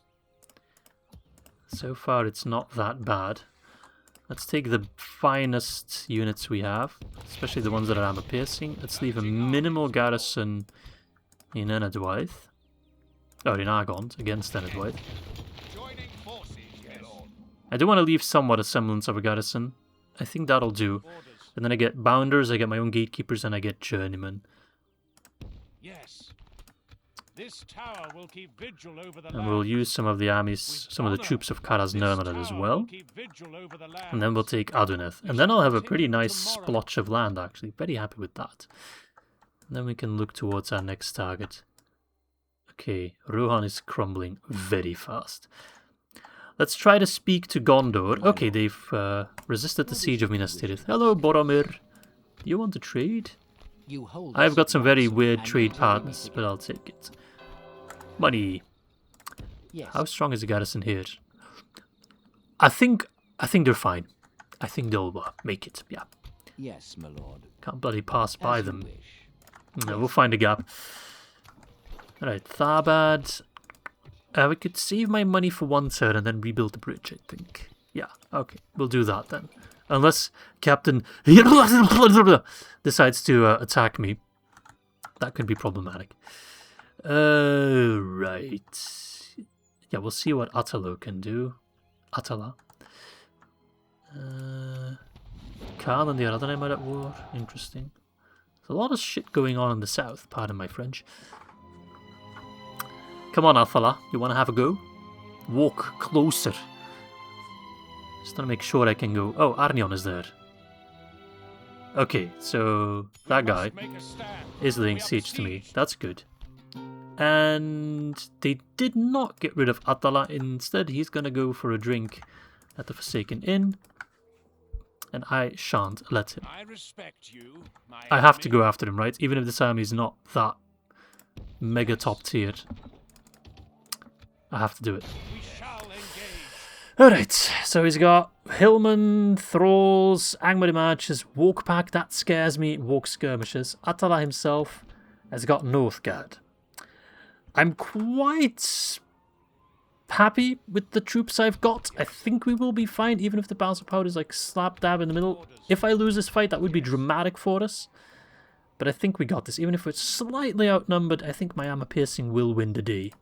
So far it's not that bad. Let's take the finest units we have, especially the ones that are armor piercing. Let's leave a minimal garrison in Enedwaith. Oh, in Argond, against Enedwaith. Joining forces, yes. Lord. I do want to leave somewhat a semblance of a garrison. I think that'll do. Orders. And then I get Bounders, I get my own Gatekeepers, and I get Journeymen. Yes. This tower will keep vigil over the And we'll use some of the armies, some of the troops of Caras Nurneled as well. And then we'll take Aduneth. And then I'll have a pretty nice splotch of land, actually. Very happy with that. And then we can look towards our next target. Okay, Rohan is crumbling very fast. Let's try to speak to Gondor. Okay, they've resisted the siege of Minas Tirith. Hello, Boromir. Do you want to trade? I've got some very weird trade partners, but I'll take it. Money. Yes. How strong is the garrison here? I think they're fine. I think they'll make it. Yeah. Yes, my lord. Can't bloody pass by them. No, we'll find a gap. Alright, Tharbad. We could save my money for one turn and then rebuild the bridge, I think. Yeah, okay. We'll do that then. Unless Captain decides to attack me. That could be problematic. Right. Yeah, we'll see what Attalo can do. Attala. Khan and the Aradanrim are at war. Interesting. There's a lot of shit going on in the south, pardon my French. Come on, Athala. You want to have a go? Walk closer. Just want to make sure I can go. Oh, Arnion is there. Okay, so that guy is laying siege to me. That's good. And they did not get rid of Attala. Instead, he's going to go for a drink at the Forsaken Inn. And I shan't let him. I have to go after him, right? Even if this army is not that mega top tier. I have to do it. Alright, so he's got Hillman, Thralls, Angmar Marches, Walk Pack, that scares me, Walk Skirmishes. Attala himself has got Northgard. I'm quite happy with the troops I've got. I think we will be fine, even if the balance of power is like slap dab in the middle. If I lose this fight, that would be dramatic for us. But I think we got this. Even if we're slightly outnumbered, I think my armor piercing will win the day.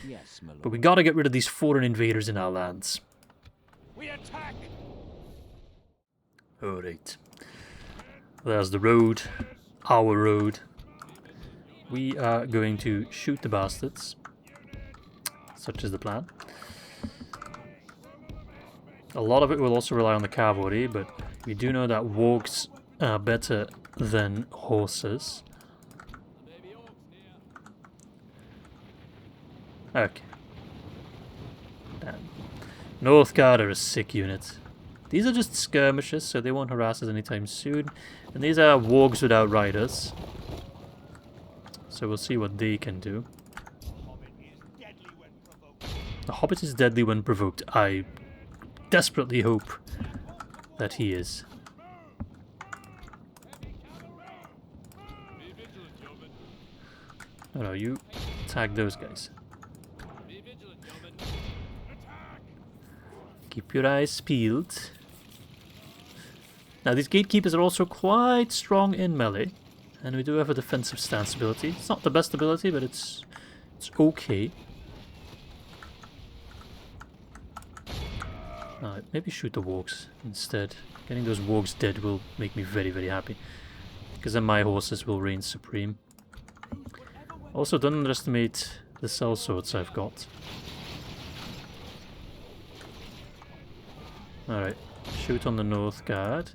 Yes, my lord. But we gotta get rid of these foreign invaders in our lands. We attack. Alright. There's the road. Our road. We are going to shoot the bastards. Such is the plan. A lot of it will also rely on the cavalry, but we do know that wargs are better than horses. Okay. Damn. Northgard are a sick unit. These are just skirmishers, so they won't harass us anytime soon. And these are wargs without riders. So we'll see what they can do. The Hobbit is deadly when provoked. I desperately hope that he is. Oh no, you attack those guys. Keep your eyes peeled. Now these gatekeepers are also quite strong in melee. And we do have a defensive stance ability. It's not the best ability, but it's okay. Maybe shoot the wargs instead. Getting those wargs dead will make me very, very happy. Because then my horses will reign supreme. Also, don't underestimate the sellswords I've got. Alright, shoot on the Northgard.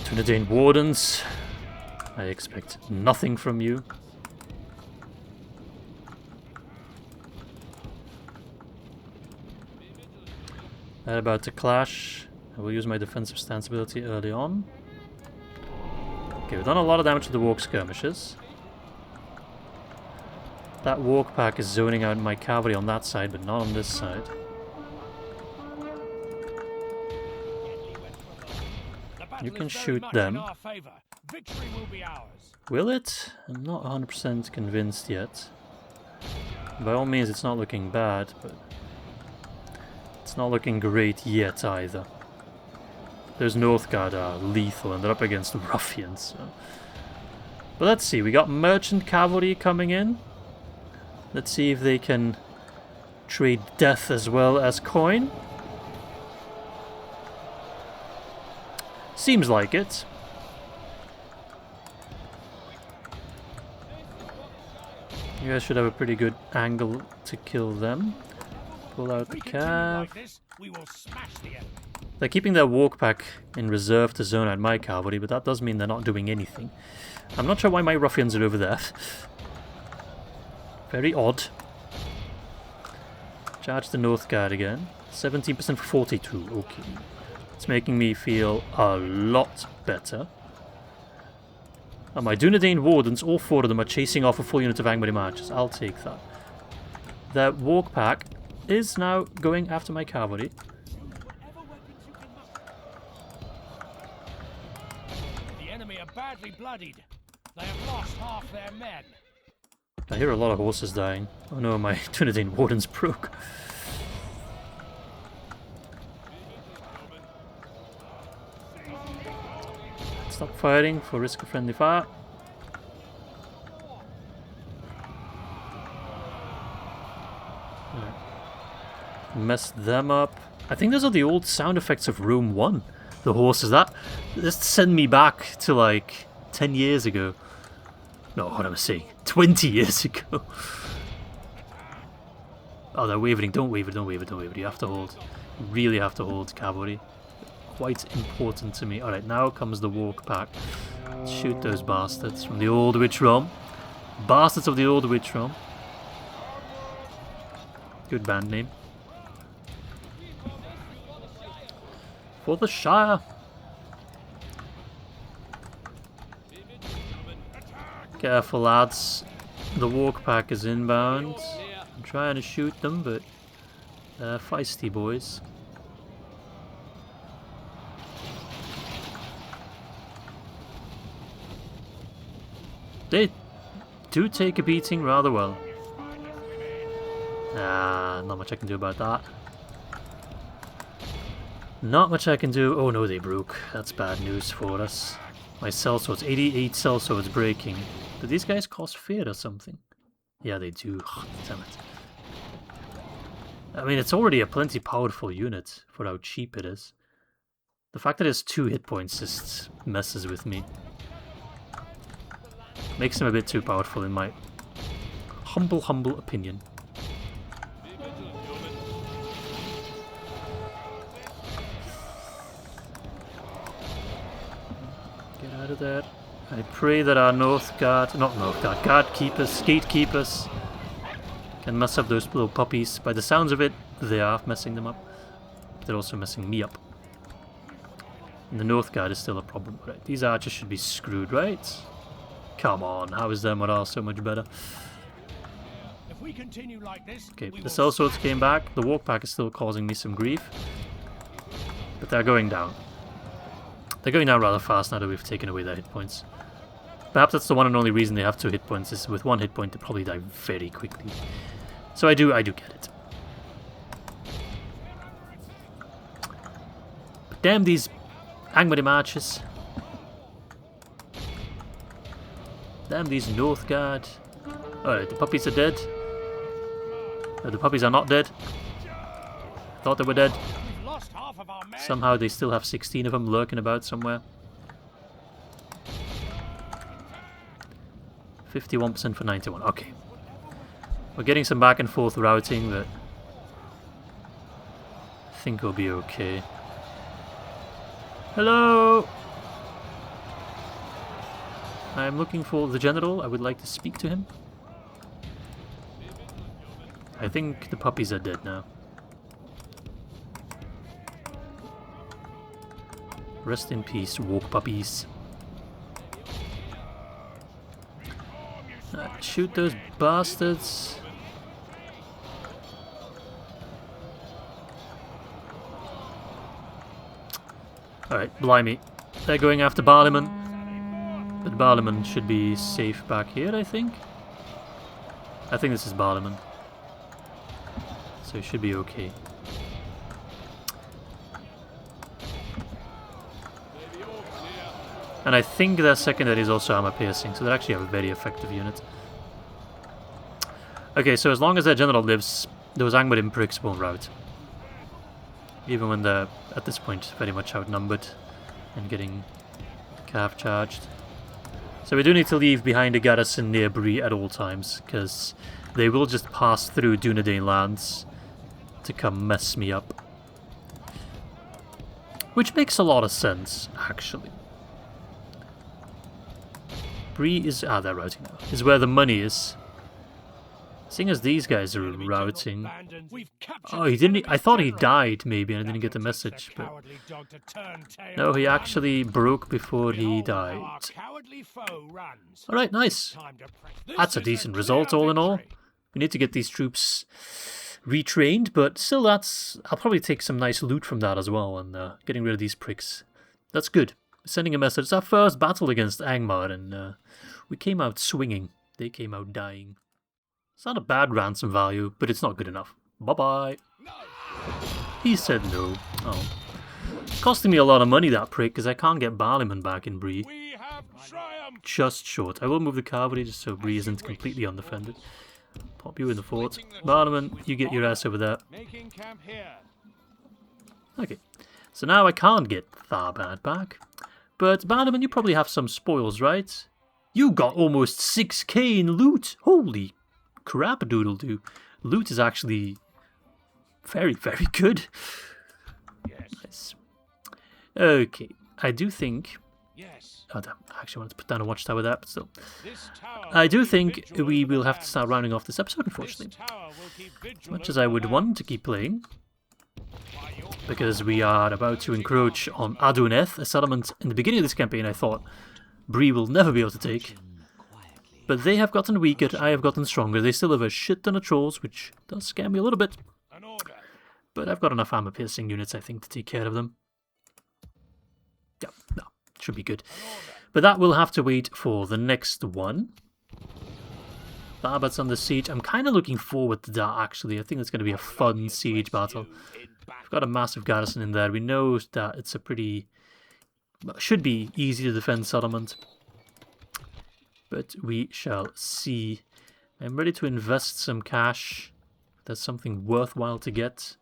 Trinidad Wardens. I expect nothing from you. They're about to clash. I will use my defensive stance ability early on. Okay, we've done a lot of damage to the walk skirmishes. That walk pack is zoning out my cavalry on that side, but not on this side. You can shoot them. Will it? I'm not 100% convinced yet. By all means, it's not looking bad, but it's not looking great yet either. Those Northgard are lethal and they're up against ruffians. So. But let's see, we got merchant cavalry coming in. Let's see if they can trade death as well as coin. Seems like it. You guys should have a pretty good angle to kill them. Pull out the cav. They're keeping their walk pack in reserve to zone out my cavalry, but that does mean they're not doing anything. I'm not sure why my ruffians are over there. Very odd. Charge the North Guard again. 17% for 42. Okay. It's making me feel a lot better. And my Dunedain Wardens, all 4 of them, are chasing off a full unit of Angmari Marchers. I'll take that. Their walk pack is now going after my cavalry. The enemy are badly bloodied. They have lost half their men. I hear a lot of horses dying. Oh no, my Dunedain Wardens broke. Stop firing for risk of friendly fire. Mess them up. I think those are the old sound effects of Room 1. The horses. That just send me back to like 10 years ago. No, what am I saying? 20 years ago. Oh, they're wavering. Don't waver, don't waver, don't waver. You have to hold. You really have to hold, cavalry. Quite important to me. Alright, now comes the walk pack. Shoot those bastards from the old witch realm. Bastards of the old witch realm. Good band name. For the Shire. Careful, lads. The walk pack is inbound. I'm trying to shoot them, but they're feisty boys. They do take a beating rather well. Not much I can do about that. Not much I can do. Oh no, they broke. That's bad news for us. My sellswords, 88 sellswords breaking. Do these guys cost fear or something? Yeah, they do. Oh, damn it. I mean, it's already a plenty powerful unit for how cheap it is. The fact that it's 2 hit points just messes with me. Makes him a bit too powerful in my humble opinion. Get out of there. I pray that our gatekeepers can mess up those little puppies. By the sounds of it, they are messing them up. They're also messing me up. And the North Guard is still a problem. Right, these archers should be screwed, right? Come on, how is their morale so much better? If we continue like this, okay, the sellswords came back. The walk pack is still causing me some grief. But they're going down. They're going down rather fast now that we've taken away their hit points. Perhaps that's the one and only reason they have 2 hit points, is with 1 hit point they probably die very quickly. So I do get it. But damn these Angmari Marchers. Damn these North Guard. Alright, the puppies are dead. No, the puppies are not dead. Thought they were dead. Somehow they still have 16 of them lurking about somewhere. 51% for 91. Okay. We're getting some back and forth routing, but I think we'll be okay. Hello! I'm looking for the general. I would like to speak to him. I think the puppies are dead now. Rest in peace, walk puppies. Shoot those bastards. Alright, blimey. They're going after Barliman. But Barliman should be safe back here, I think. I think this is Barliman. So it should be okay. And I think their secondary is also armor piercing, so they actually have a very effective unit. Okay, so as long as their general lives, those Angmarim pricks won't rout. Even when they're, at this point, very much outnumbered. and getting cav charged. So we do need to leave behind a garrison near Bree at all times, because they will just pass through Dunedain lands to come mess me up. Which makes a lot of sense, actually. Bree is... ah, they're routing now. Is where the money is. Seeing as these guys are routing... oh, he didn't... I thought he died, maybe, and I didn't get the message, but... no, he actually broke before he died. Alright, nice. That's a decent result, all in all. We need to get these troops retrained, but still that's... I'll probably take some nice loot from that as well, and getting rid of these pricks. That's good. Sending a message. It's our first battle against Angmar, and we came out swinging. They came out dying. It's not a bad ransom value, but it's not good enough. Bye-bye. He said no. Oh. Costing me a lot of money, that prick, because I can't get Barliman back in Bree. Just short. I will move the cavalry just so Bree isn't completely undefended. Pop you in the fort. Barliman, you get your ass over there. Okay. So now I can't get Tharbad back. But Barliman, you probably have some spoils, right? You got almost 6k in loot. Holy crap, doodle-doo. Loot is actually very, very good. Yes. Nice. Okay, I do think... Yes. oh, damn. I actually wanted to put down a watchtower there, but still. I do think we will have to start rounding off this episode, unfortunately. As much as I would want to keep playing, because we are about to encroach on Adoneth, a settlement in the beginning of this campaign I thought Bree will never be able to take. But they have gotten weaker, I have gotten stronger. They still have a shit ton of trolls, which does scare me a little bit. But I've got enough armor-piercing units, I think, to take care of them. Yeah, no, should be good. But that will have to wait for the next one. Tharbad's under siege. I'm kind of looking forward to that, actually. I think it's going to be a fun siege battle. We've got a massive garrison in there. We know that it's a pretty... should be easy to defend settlement. But we shall see. I'm ready to invest some cash. There's something worthwhile to get.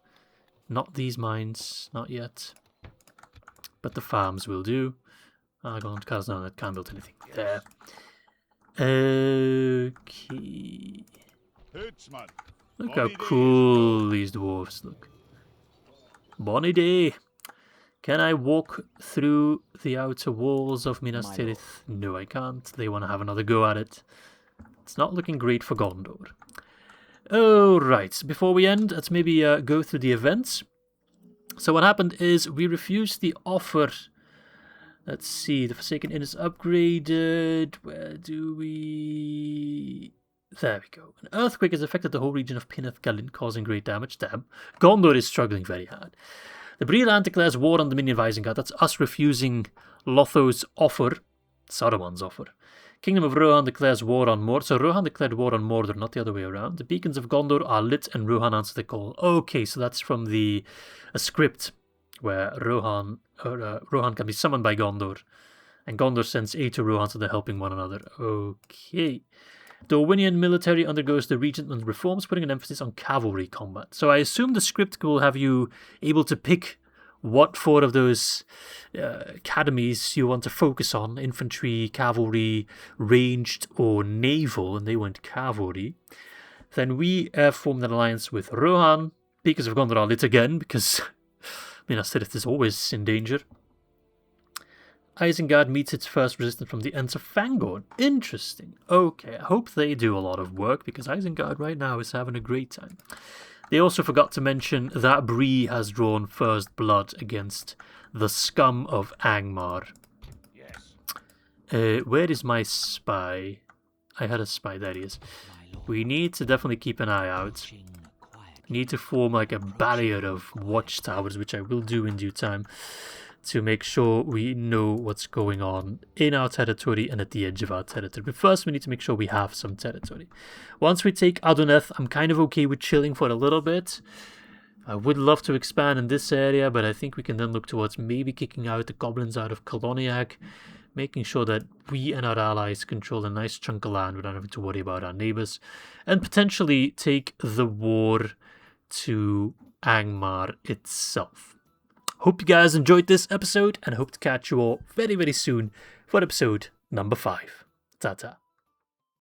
Not these mines, not yet. But the farms will do. Argond, Caras, no, I can't build anything there. Okay. Look how cool these dwarves look. Bonny day. Can I walk through the outer walls of Minas Tirith? No, I can't. They want to have another go at it. It's not looking great for Gondor. Alright, before we end, let's maybe go through the events. So what happened is we refused the offer. Let's see, the Forsaken Inn is upgraded. Where do we... there we go. An earthquake has affected the whole region of Pineth Gallin, causing great damage. Damn. Gondor is struggling very hard. The Bree-Land declares war on the Dominion of Isengard. That's us refusing LOTHO'S offer. Saruman's offer. Kingdom of Rohan declares war on Mordor. So Rohan declared war on Mordor, not the other way around. The beacons of Gondor are lit and Rohan answers the call. Okay, so that's from a script where Rohan can be summoned by Gondor. And Gondor sends aid to Rohan so they're helping one another. Okay. The Orwinian military undergoes the regentment reforms, putting an emphasis on cavalry combat. So I assume the script will have you able to pick what four of those academies you want to focus on. Infantry, cavalry, ranged, or naval, and they went cavalry. Then we formed an alliance with Rohan. Beacons of Gondor are lit again, because Minas Tirith is always in danger. Isengard meets its first resistance from the Ents of Fangorn. Interesting. Okay, I hope they do a lot of work, because Isengard right now is having a great time. They also forgot to mention that Bree has drawn first blood against the scum of Angmar. Yes. Where is my spy? I had a spy, there he is. We need to definitely keep an eye out. Need to form like a barrier of watchtowers, which I will do in due time, to make sure we know what's going on in our territory and at the edge of our territory. But first we need to make sure we have some territory. Once we take Adoneth, I'm kind of okay with chilling for a little bit. I would love to expand in this area, but I think we can then look towards maybe kicking out the goblins out of Koloniak, making sure that we and our allies control a nice chunk of land without having to worry about our neighbours, and potentially take the war to Angmar itself. Hope you guys enjoyed this episode, and hope to catch you all very, very soon for episode number 5. Ta-ta.